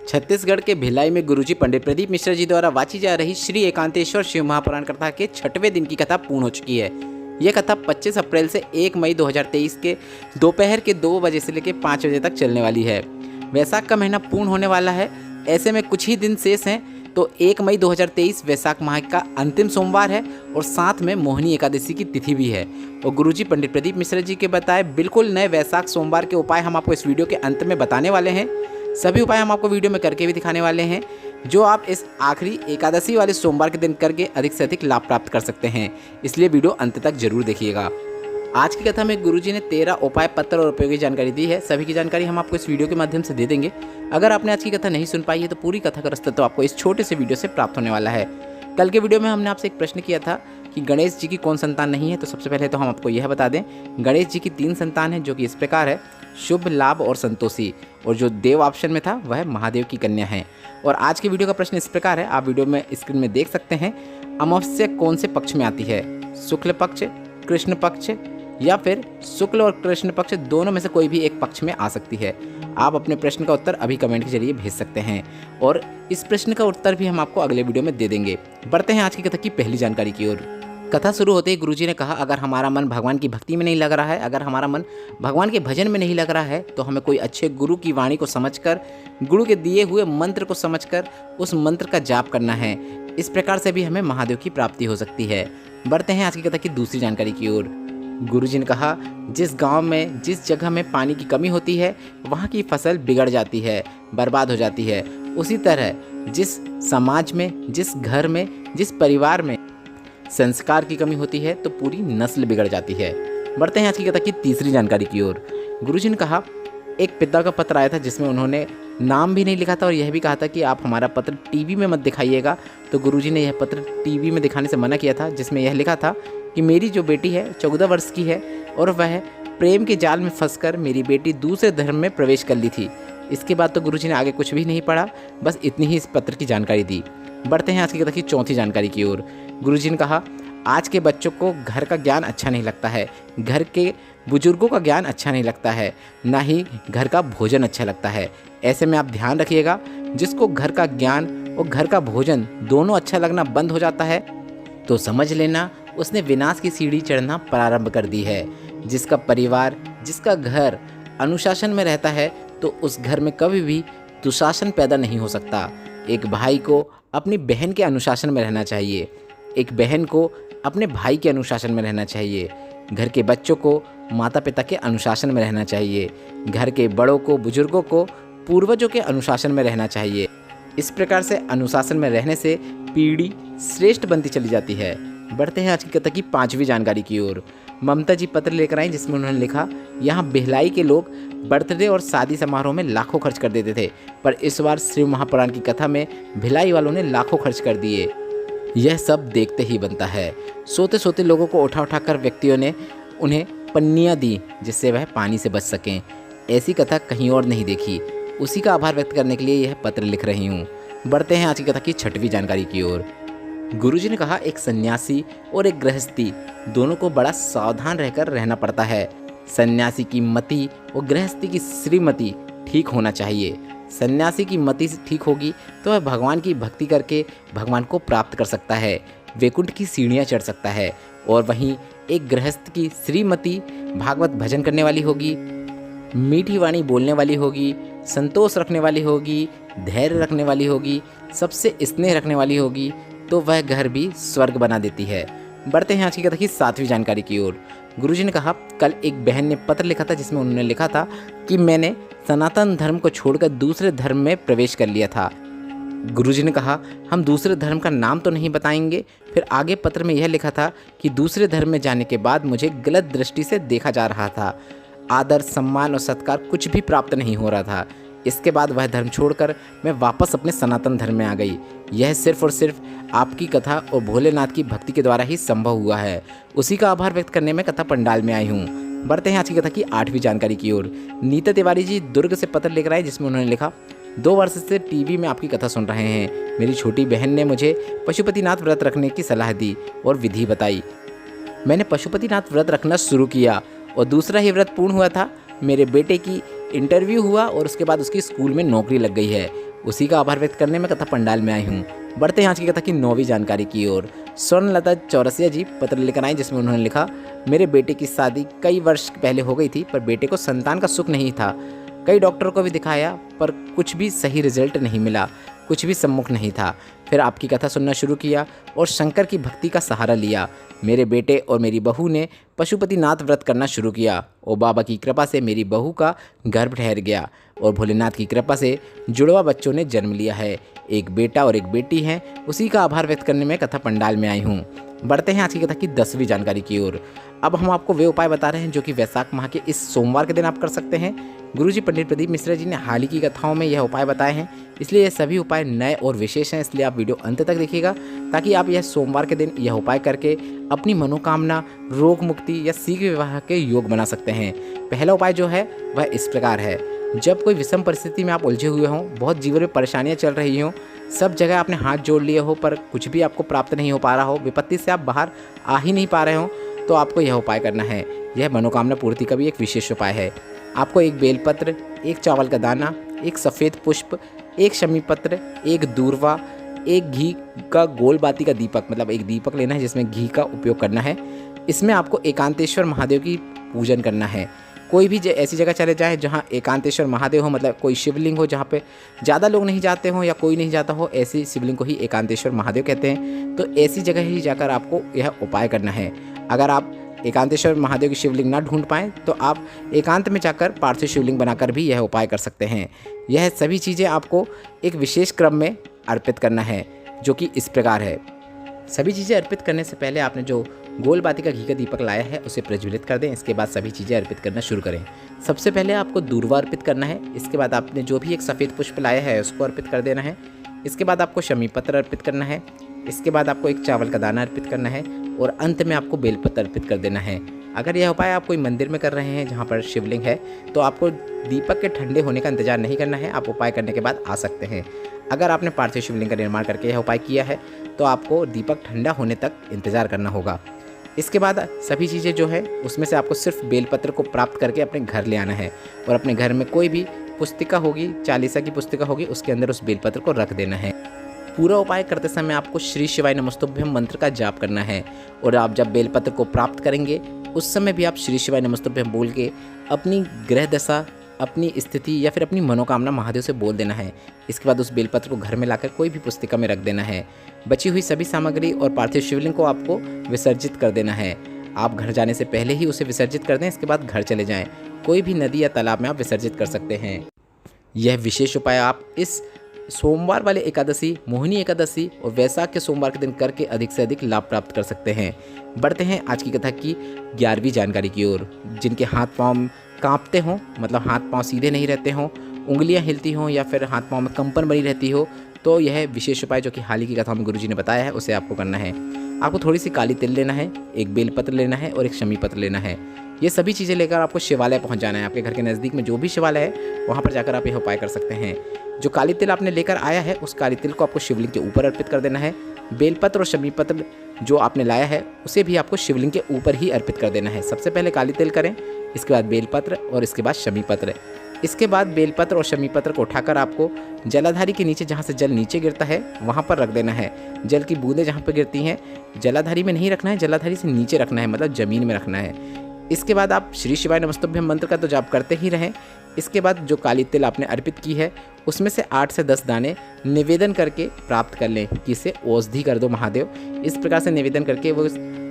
छत्तीसगढ़ के भिलाई में गुरुजी पंडित प्रदीप मिश्रा जी द्वारा वाची जा रही श्री एकांतेश्वर शिव महापुराण कथा के 6वें दिन की कथा पूर्ण हो चुकी है। यह कथा 25 अप्रैल से 1 मई 2023 के दोपहर के 2 बजे से लेकर 5 बजे तक चलने वाली है। वैशाख का महीना पूर्ण होने वाला है, ऐसे में कुछ ही दिन शेष हैं। तो 1 मई 2023 वैशाख माह का अंतिम सोमवार है और साथ में मोहिनी एकादशी की तिथि भी है। और गुरुजी पंडित प्रदीप मिश्रा जी के बताए बिल्कुल नए वैशाख सोमवार के उपाय हम आपको इस वीडियो के अंत में बताने वाले हैं। सभी उपाय हम आपको वीडियो में करके भी दिखाने वाले हैं, जो आप इस आखिरी एकादशी वाले सोमवार के दिन करके अधिक से अधिक लाभ प्राप्त कर सकते हैं। इसलिए वीडियो अंत तक जरूर देखिएगा। आज की कथा में गुरुजी ने 13 उपाय पत्र और उपयोगी जानकारी दी है। सभी की जानकारी हम आपको इस वीडियो के माध्यम से दे देंगे। अगर आपने आज की कथा नहीं सुन पाई है तो पूरी कथा का रास्ता तो आपको इस छोटे से वीडियो से प्राप्त होने वाला है। कल के वीडियो में हमने आपसे एक प्रश्न किया था कि गणेश जी की कौन संतान नहीं है। तो सबसे पहले तो हम आपको यह बता दें, गणेश जी की 3 संतान हैं, जो कि इस प्रकार है: शुभ, लाभ और संतोषी। और जो देव ऑप्शन में था वह महादेव की कन्या है। और आज की वीडियो का प्रश्न इस प्रकार है, आप वीडियो में स्क्रीन में देख सकते हैं। अमावस्या कौन से पक्ष में आती है? शुक्ल पक्ष, कृष्ण पक्ष या फिर शुक्ल और कृष्ण पक्ष दोनों में से कोई भी एक पक्ष में आ सकती है। आप अपने प्रश्न का उत्तर अभी कमेंट के जरिए भेज सकते हैं और इस प्रश्न का उत्तर भी हम आपको अगले वीडियो में दे देंगे। बढ़ते हैं आज की कथा की पहली जानकारी की ओर। कथा शुरू होते ही गुरुजी ने कहा, अगर हमारा मन भगवान की भक्ति में नहीं लग रहा है, अगर हमारा मन भगवान के भजन में नहीं लग रहा है, तो हमें कोई अच्छे गुरु की वाणी को समझकर, गुरु के दिए हुए मंत्र को समझकर उस मंत्र का जाप करना है। इस प्रकार से भी हमें महादेव की प्राप्ति हो सकती है। बढ़ते हैं आज की कथा की दूसरी जानकारी की ओर। गुरुजी ने कहा, जिस गांव में, जिस जगह में पानी की कमी होती है, वहाँ की फसल बिगड़ जाती है, बर्बाद हो जाती है। उसी तरह जिस समाज में, जिस घर में, जिस परिवार में संस्कार की कमी होती है, तो पूरी नस्ल बिगड़ जाती है। बढ़ते हैं आज की कथा की तीसरी जानकारी की ओर। गुरुजी ने कहा, एक पिता का पत्र आया था जिसमें उन्होंने नाम भी नहीं लिखा था और यह भी कहा था कि आप हमारा पत्र टीवी में मत दिखाइएगा। तो गुरुजी ने यह पत्र टीवी में दिखाने से मना किया था, जिसमें यह लिखा था कि मेरी जो बेटी है 14 वर्ष की है और वह प्रेम के जाल में फंसकर मेरी बेटी दूसरे धर्म में प्रवेश कर ली थी। इसके बाद तो गुरुजी ने आगे कुछ भी नहीं पढ़ा, बस इतनी ही इस पत्र की जानकारी दी। बढ़ते हैं आज की कथा की चौथी जानकारी की ओर। गुरुजी ने कहा, आज के बच्चों को घर का ज्ञान अच्छा नहीं लगता है, घर के बुजुर्गों का ज्ञान अच्छा नहीं लगता है, ना ही घर का भोजन अच्छा लगता है। ऐसे में आप ध्यान रखिएगा, जिसको घर का ज्ञान और घर का भोजन दोनों अच्छा लगना बंद हो जाता है, तो समझ लेना उसने विनाश की सीढ़ी चढ़ना प्रारंभ कर दी है। जिसका परिवार, जिसका घर अनुशासन में रहता है, तो उस घर में कभी भी दुशासन पैदा नहीं हो सकता। एक भाई को अपनी बहन के अनुशासन में रहना चाहिए, एक बहन को अपने भाई के अनुशासन में रहना चाहिए, घर के बच्चों को माता पिता के अनुशासन में रहना चाहिए, घर के बड़ों को, बुजुर्गों को पूर्वजों के अनुशासन में रहना चाहिए। इस प्रकार से अनुशासन में रहने से पीढ़ी श्रेष्ठ बनती चली जाती है। बढ़ते हैं आज की कथा की 5वीं जानकारी की ओर। ममता जी पत्र लेकर आई, जिसमें उन्होंने लिखा, यहाँ भिलाई के लोग बर्थडे और शादी समारोह में लाखों खर्च कर देते थे, पर इस बार शिव महापुराण की कथा में भिलाई वालों ने लाखों खर्च कर दिए। यह सब देखते ही बनता है। सोते सोते लोगों को उठा उठा कर व्यक्तियों ने उन्हें पन्नियाँ दी, जिससे वह पानी से बच सकें। ऐसी कथा कहीं और नहीं देखी। उसी का आभार व्यक्त करने के लिए यह पत्र लिख रही हूँ। बढ़ते हैं आज की कथा की 6वीं जानकारी की ओर। गुरुजी ने कहा, एक सन्यासी और एक गृहस्थी दोनों को बड़ा सावधान रहकर रहना पड़ता है। सन्यासी की मति और गृहस्थी की श्रीमती ठीक होना चाहिए। सन्यासी की मति ठीक होगी तो वह भगवान की भक्ति करके भगवान को प्राप्त कर सकता है, वैकुंठ की सीढ़ियाँ चढ़ सकता है। और वहीं एक गृहस्थ की श्रीमती भागवत भजन करने वाली होगी, मीठी वाणी बोलने वाली होगी, संतोष रखने वाली होगी, धैर्य रखने वाली होगी, सबसे स्नेह रखने वाली होगी, तो वह घर भी स्वर्ग बना देती है। बढ़ते हैं आज की कथा की 7वीं जानकारी की ओर। गुरुजी ने कहा, कल एक बहन ने पत्र लिखा था, जिसमें उन्होंने लिखा था कि मैंने सनातन धर्म को छोड़कर दूसरे धर्म में प्रवेश कर लिया था। गुरुजी ने कहा, हम दूसरे धर्म का नाम तो नहीं बताएंगे। फिर आगे पत्र में यह लिखा था कि दूसरे धर्म में जाने के बाद मुझे गलत दृष्टि से देखा जा रहा था, आदर, सम्मान और सत्कार कुछ भी प्राप्त नहीं हो रहा था। इसके बाद वह धर्म छोड़कर मैं वापस अपने सनातन धर्म में आ गई। यह सिर्फ और सिर्फ आपकी कथा और भोलेनाथ की भक्ति के द्वारा ही संभव हुआ है। उसी का आभार व्यक्त करने में कथा पंडाल में आई हूँ। बढ़ते हैं आज की कथा की 8वीं जानकारी की ओर। नीता तिवारी जी दुर्ग से पत्र लेकर आए, जिसमें उन्होंने लिखा, 2 वर्ष से टीवी में आपकी कथा सुन रहे हैं। मेरी छोटी बहन ने मुझे पशुपतिनाथ व्रत रखने की सलाह दी और विधि बताई। मैंने पशुपतिनाथ व्रत रखना शुरू किया और दूसरा ही व्रत पूर्ण हुआ था। मेरे बेटे की इंटरव्यू हुआ और उसके बाद उसकी स्कूल में नौकरी लग गई है। उसी का आभार व्यक्त करने में कथा पंडाल में आई हूँ। बढ़ते हैं आज की कथा की 9वीं जानकारी की ओर। स्वर्णलता चौरसिया जी पत्र लेकर आई, जिसमें उन्होंने लिखा, मेरे बेटे की शादी कई वर्ष पहले हो गई थी, पर बेटे को संतान का सुख नहीं था। कई डॉक्टरों को भी दिखाया, पर कुछ भी सही रिजल्ट नहीं मिला, कुछ भी सम्मुख नहीं था। फिर आपकी कथा सुनना शुरू किया और शंकर की भक्ति का सहारा लिया। मेरे बेटे और मेरी बहू ने पशुपतिनाथ व्रत करना शुरू किया और बाबा की कृपा से मेरी बहू का गर्भ ठहर गया और भोलेनाथ की कृपा से जुड़वा बच्चों ने जन्म लिया है। एक बेटा और एक बेटी हैं। उसी का आभार व्यक्त करने में कथा पंडाल में आई हूँ। बढ़ते हैं आज की कथा की 10वीं जानकारी की ओर। अब हम आपको वे उपाय बता रहे हैं जो कि वैशाख माह के इस सोमवार के दिन आप कर सकते हैं। गुरुजी पंडित प्रदीप मिश्रा जी ने हाल ही की कथाओं में यह उपाय बताए हैं, इसलिए ये सभी उपाय नए और विशेष हैं, इसलिए आप वीडियो अंत तक देखिएगा ताकि आप यह सोमवार के दिन यह उपाय करके अपनी मनोकामना, रोग मुक्ति या शीघ्र विवाह के योग बना सकते हैं। पहला उपाय जो है वह इस प्रकार है। जब कोई विषम परिस्थिति में आप उलझे हुए हों, बहुत जीवन में परेशानियां चल रही हों, सब जगह आपने हाथ जोड़ लिए हो पर कुछ भी आपको प्राप्त नहीं हो पा रहा हो, विपत्ति से आप बाहर आ ही नहीं पा रहे हो, तो आपको यह उपाय करना है। यह मनोकामना पूर्ति का भी एक विशेष उपाय है। आपको एक बेलपत्र, एक चावल का दाना, एक सफ़ेद पुष्प, एक शमी पत्र, एक दूर्वा, एक घी का गोल बाती का दीपक, मतलब एक दीपक लेना है जिसमें घी का उपयोग करना है। इसमें आपको एकांतेश्वर महादेव की पूजन करना है। कोई भी ऐसी जगह चले जाएं जहां एकांतेश्वर महादेव हो, मतलब कोई शिवलिंग हो जहां पे ज़्यादा लोग नहीं जाते हो या कोई नहीं जाता हो, ऐसी शिवलिंग को ही एकांतेश्वर महादेव कहते हैं। तो ऐसी जगह ही जाकर आपको यह उपाय करना है। अगर आप एकांतेश्वर महादेव की शिवलिंग ना ढूंढ पाएँ तो आप एकांत में जाकर पार्थिव शिवलिंग बनाकर भी यह उपाय कर सकते हैं। यह सभी चीज़ें आपको एक विशेष क्रम में अर्पित करना है, जो कि इस प्रकार है। सभी चीज़ें अर्पित करने से पहले आपने जो गोल बाती का घी का दीपक लाया है उसे प्रज्वलित कर दें। इसके बाद सभी चीज़ें अर्पित करना शुरू करें। सबसे पहले आपको दूर्वा अर्पित करना है। इसके बाद आपने जो भी एक सफ़ेद पुष्प लाया है उसको अर्पित कर देना है। इसके बाद आपको शमी पत्र अर्पित करना है। इसके बाद आपको एक चावल का दाना अर्पित करना है और अंत में आपको बेलपत्र अर्पित कर देना है। अगर यह उपाय आप कोई मंदिर में कर रहे हैं जहाँ पर शिवलिंग है तो आपको दीपक के ठंडे होने का इंतजार नहीं करना है, आप उपाय करने के बाद आ सकते हैं। अगर आपने पार्थिव शिवलिंग का निर्माण करके यह उपाय किया है तो आपको दीपक ठंडा होने तक इंतजार करना होगा। इसके बाद सभी चीज़ें जो है उसमें से आपको सिर्फ बेलपत्र को प्राप्त करके अपने घर ले आना है और अपने घर में कोई भी पुस्तिका होगी, चालीसा की पुस्तिका होगी, उसके अंदर उस बेलपत्र को रख देना है। पूरा उपाय करते समय आपको श्री शिवाय नमस्तुभ्यम मंत्र का जाप करना है और आप जब बेलपत्र को प्राप्त करेंगे उस समय भी आप श्री शिवाय नमस्तुभ्यम बोल के अपनी ग्रह दशा, अपनी स्थिति या फिर अपनी मनोकामना महादेव से बोल देना है। इसके बाद उस बेलपत्र को घर में लाकर कोई भी पुस्तिका में रख देना है। बची हुई सभी सामग्री और पार्थिव शिवलिंग को आपको विसर्जित कर देना है। आप घर जाने से पहले ही उसे विसर्जित कर दें, इसके बाद घर चले जाएं। कोई भी नदी या तालाब में आप विसर्जित कर सकते हैं। यह विशेष उपाय आप इस सोमवार वाले एकादशी, मोहिनी एकादशी और वैशाख के सोमवार के दिन करके अधिक से अधिक लाभ प्राप्त कर सकते हैं। बढ़ते हैं आज की कथा की 11वीं जानकारी की ओर। जिनके हाथ पांव कांपते हों, मतलब हाथ पांव सीधे नहीं रहते हों, उंगलियां हिलती हों या फिर हाथ पांव में कंपन बनी रहती हो, तो यह विशेष उपाय जो कि हाल ही की कथा में गुरुजी ने बताया है उसे आपको करना है। आपको थोड़ी सी काली तिल लेना है, एक बेलपत्र लेना है और एक शमी पत्र लेना है। ये सभी चीज़ें लेकर आपको शिवालय पहुंच जाना है। आपके घर के नज़दीक में जो भी शिवालय है वहाँ पर जाकर आप यह उपाय कर सकते हैं। जो काली तिल आपने लेकर आया है उस काली तिल को आपको शिवलिंग के ऊपर अर्पित कर देना है। बेलपत्र और शमी पत्र जो आपने लाया है उसे भी आपको शिवलिंग के ऊपर ही अर्पित कर देना है। सबसे पहले काली तिल करें, इसके बाद बेलपत्र और इसके बाद शमी पत्र। इसके बाद बेलपत्र और शमी पत्र को उठाकर आपको जलाधारी के नीचे, जहाँ से जल नीचे गिरता है वहाँ पर रख देना है। जल की बूंदें जहाँ पर गिरती हैं जलाधारी में नहीं रखना है, जलाधारी से नीचे रखना है, मतलब ज़मीन में रखना है। इसके बाद आप श्री शिवाय नमस्तुभ्यम मंत्र का तो जाप करते ही रहें। इसके बाद जो काली तिल आपने अर्पित की है उसमें से 8 से 10 दाने निवेदन करके प्राप्त कर लें कि इसे औषधि कर दो महादेव। इस प्रकार से निवेदन करके वो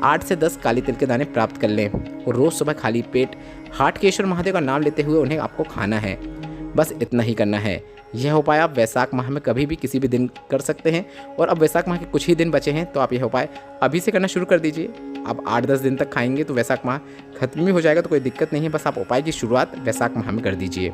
8 से 10 काली तिल के दाने प्राप्त कर लें और रोज़ सुबह खाली पेट हाटकेश्वर महादेव का नाम लेते हुए उन्हें आपको खाना है। बस इतना ही करना है। यह उपाय आप वैशाख माह में कभी भी किसी भी दिन कर सकते हैं और अब वैशाख माह के कुछ ही दिन बचे हैं तो आप यह उपाय अभी से करना शुरू कर दीजिए। आप 8-10 दिन तक खाएंगे तो वैशाख माह खत्म ही हो जाएगा, तो कोई दिक्कत नहीं है। बस आप उपाय की शुरुआत वैशाख माह में कर दीजिए।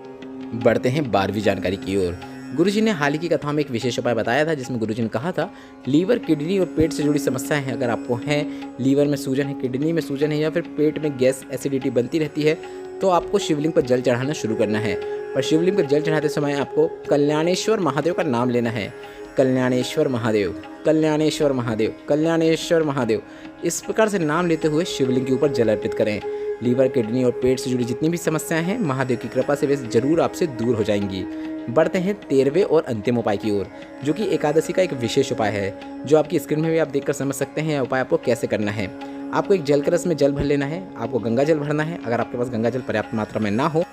बढ़ते हैं 12वीं जानकारी की ओर। गुरुजी ने हाल ही की कथा में एक विशेष उपाय बताया था जिसमें गुरुजी ने कहा था लीवर, किडनी और पेट से जुड़ी समस्याएं हैं अगर आपको हैं, लीवर में सूजन है, किडनी में सूजन है या फिर पेट में गैस, एसिडिटी बनती रहती है, तो आपको शिवलिंग पर जल चढ़ाना शुरू करना है। और शिवलिंग पर जल चढ़ाते समय आपको कल्याणेश्वर महादेव का नाम लेना है। कल्याणेश्वर महादेव, कल्याणेश्वर महादेव, कल्याणेश्वर महादेव, इस प्रकार से नाम लेते हुए शिवलिंग के ऊपर जल अर्पित करें। लीवर, किडनी और पेट से जुड़ी जितनी भी समस्याएं हैं महादेव की कृपा से वे जरूर आपसे दूर हो जाएंगी। बढ़ते हैं 13वें और अंतिम उपाय की ओर, जो कि एकादशी का एक विशेष उपाय है, जो आपकी स्क्रीन में भी आप देखकर समझ सकते हैं यह उपाय आपको कैसे करना है। आपको एक जल कलश में जल भर लेना है। आपको गंगा जल भरना है। अगर आपके पास गंगा जल पर्याप्त मात्रा में ना हो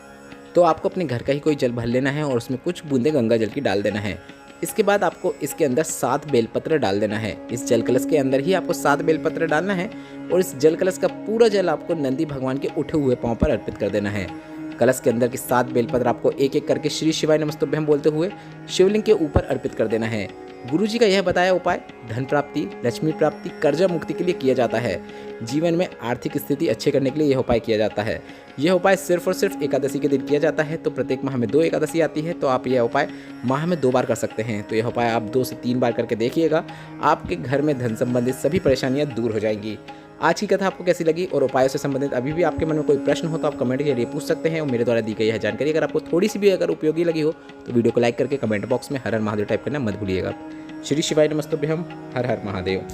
तो आपको अपने घर का ही कोई जल भर लेना है और उसमें कुछ बूंदे गंगा जल की डाल देना है। इसके बाद आपको इसके अंदर 7 बेलपत्र डाल देना है। इस जल कलश के अंदर ही आपको 7 बेलपत्र डालना है और इस जल कलश का पूरा जल आपको नंदी भगवान के उठे हुए पांव पर अर्पित कर देना है। कलश के अंदर की 7 बेलपत्र आपको एक एक करके श्री शिवाय नमस्तुभ्यम बोलते हुए शिवलिंग के ऊपर अर्पित कर देना है। गुरुजी का यह बताया उपाय धन प्राप्ति, लक्ष्मी प्राप्ति, कर्जा मुक्ति के लिए किया जाता है। जीवन में आर्थिक स्थिति अच्छे करने के लिए यह उपाय किया जाता है। यह उपाय सिर्फ और सिर्फ एकादशी के दिन किया जाता है। तो प्रत्येक माह में 2 एकादशी आती है, तो आप यह उपाय माह में 2 बार कर सकते हैं। तो यह उपाय आप 2 से 3 बार करके देखिएगा, आपके घर में धन संबंधित सभी परेशानियां दूर हो जाएंगी। आज की कथा आपको कैसी लगी और उपायों से संबंधित अभी भी आपके मन में कोई प्रश्न हो तो आप कमेंट के जरिए पूछ सकते हैं और मेरे द्वारा दी गई यह जानकारी अगर आपको थोड़ी सी भी अगर उपयोगी लगी हो तो वीडियो को लाइक करके कमेंट बॉक्स में हर हर महादेव टाइप करना मत भूलिएगा। श्री शिवाय नमस्तुभ्यम। हर हर महादेव।